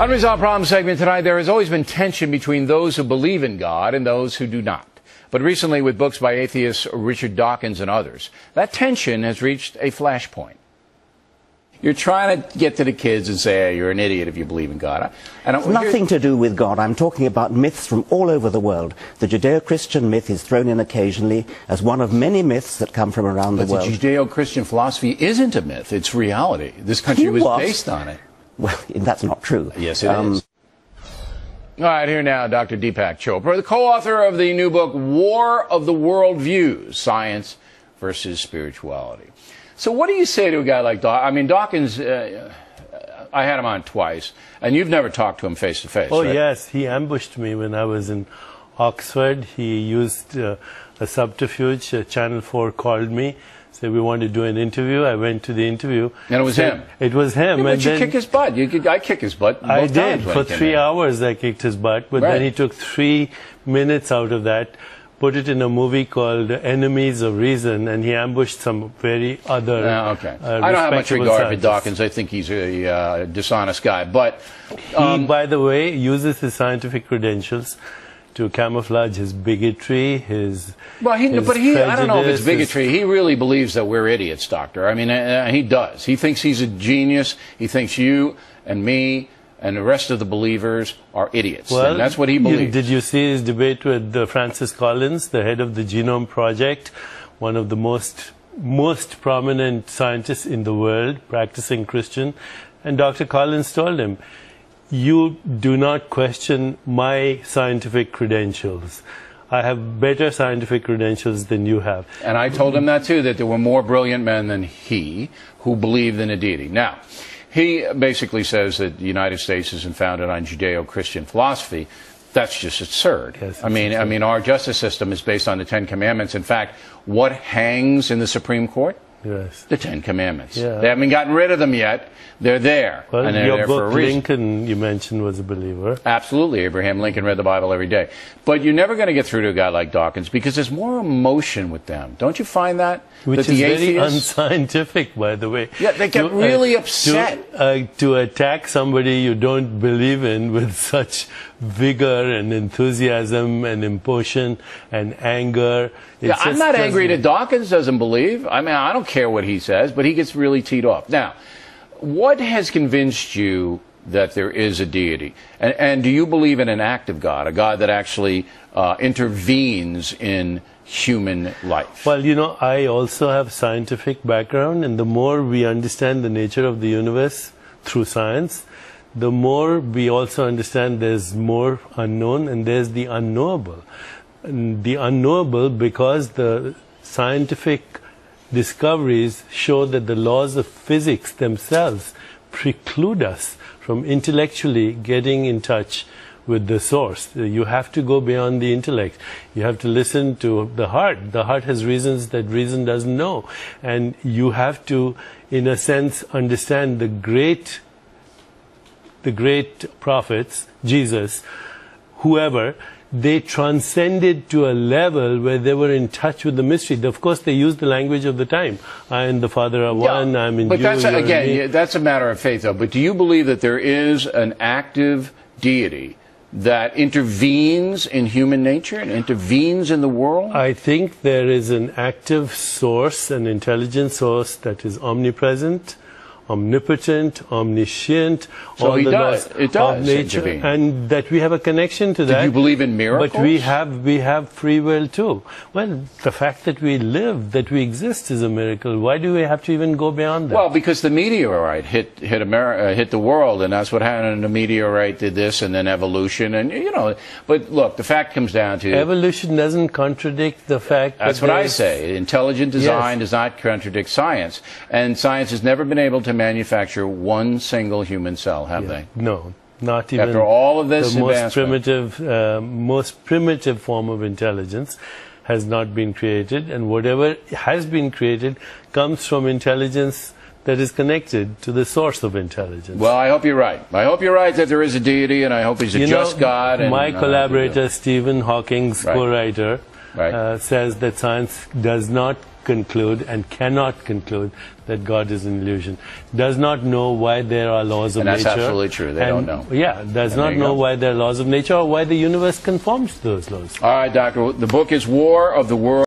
Unresolved Problem segment tonight. There has always been tension between those who believe in God and those who do not. But recently, with books by atheists Richard Dawkins and others, that tension has reached a flashpoint. You're trying to get to the kids and say, hey, you're an idiot if you believe in God. It's nothing to do with God. I'm talking about myths from all over the world. The Judeo-Christian myth is thrown in occasionally as one of many myths that come from around the world. But the Judeo-Christian philosophy isn't a myth. It's reality. This country was based on it. Well, that's not true. Yes, it is. All right, here now, Dr. Deepak Chopra, the co-author of the new book, War of the Worldviews, Science versus Spirituality. So what do you say to a guy like Dawkins? I mean, Dawkins, I had him on twice, and you've never talked to him face-to-face, Oh, right? yes. He ambushed me when I was in Oxford. He used a subterfuge. Channel 4 called me, said, we want to do an interview. I went to the interview. And it was him? It was him. Yeah, but you kick his butt. I kick his butt. I did. For 3 hours I kicked his butt, but then he took 3 minutes out of that, put it in a movie called Enemies of Reason, and he ambushed some very other okay. I don't have much regard for Dawkins. I think he's a dishonest guy. But he, by the way, uses his scientific credentials to camouflage his bigotry, his I don't know if it's bigotry. He really believes that we're idiots, Doctor. I mean, he does. He thinks he's a genius. He thinks you and me and the rest of the believers are idiots. Well, and that's what he believes. Did you see his debate with Francis Collins, the head of the Genome Project, one of the most prominent scientists in the world, practicing Christian? And Dr. Collins told him, you do not question my scientific credentials. I have better scientific credentials than you have. And I told him that too, that there were more brilliant men than he who believed in a deity. Now, he basically says that the United States isn't founded on Judeo-Christian philosophy. That's just absurd. Yes, I mean, our justice system is based on the Ten Commandments. In fact, what hangs in the Supreme Court? Yes. The Ten Commandments. Yeah. They haven't gotten rid of them yet. They're there. Well, and they're your there book, for a reason. Lincoln, you mentioned, was a believer. Absolutely. Abraham Lincoln read the Bible every day. But you're never going to get through to a guy like Dawkins because there's more emotion with them. Don't you find that? Which is very unscientific, by the way. Yeah, they get really upset. To attack somebody you don't believe in with such vigor and enthusiasm and impulsion and anger. Yeah, I'm not angry that Dawkins doesn't believe. I mean, I don't care what he says, but he gets really teed off. Now, what has convinced you that there is a deity? And do you believe in an active God, a God that actually intervenes in human life? Well, you know, I also have scientific background, and the more we understand the nature of the universe through science, the more we also understand there's more unknown and there's the unknowable. And the unknowable because the scientific discoveries show that the laws of physics themselves preclude us from intellectually getting in touch with the source. You have to go beyond the intellect. You have to listen to the heart. The heart has reasons that reason doesn't know. And you have to, in a sense, understand the great prophets, Jesus, whoever, they transcended to a level where they were in touch with the mystery. Of course, they used the language of the time. I and the Father are one, I'm in you. But that's, again, that's a matter of faith, though. But do you believe that there is an active deity that intervenes in human nature and intervenes in the world? I think there is an active source, an intelligent source that is omnipresent, omnipotent, omniscient, so all the laws of nature, intervene. And that we have a connection to that. Do you believe in miracles? But we have free will too. Well, the fact that we live, that we exist, is a miracle. Why do we have to even go beyond that? Well, because the meteorite hit the world, and that's what happened. The meteorite did this, and then evolution, and you know. But look, the fact comes down to evolution doesn't contradict the fact. That's what I say. Intelligent design does not contradict science, and science has never been able to manufacture one single human cell, have they? No, not even. After all of this the most primitive form of intelligence has not been created, and whatever has been created comes from intelligence that is connected to the source of intelligence. Well, I hope you're right. I hope you're right that there is a deity, and I hope he's a just God. And, my collaborator, Stephen Hawking's co-writer, right. Says that science does not conclude and cannot conclude that God is an illusion. Does not know why there are laws of nature. And that's absolutely true. They don't know. Yeah, does not know why there are laws of nature or why the universe conforms to those laws. All right, Doctor. The book is War of the World.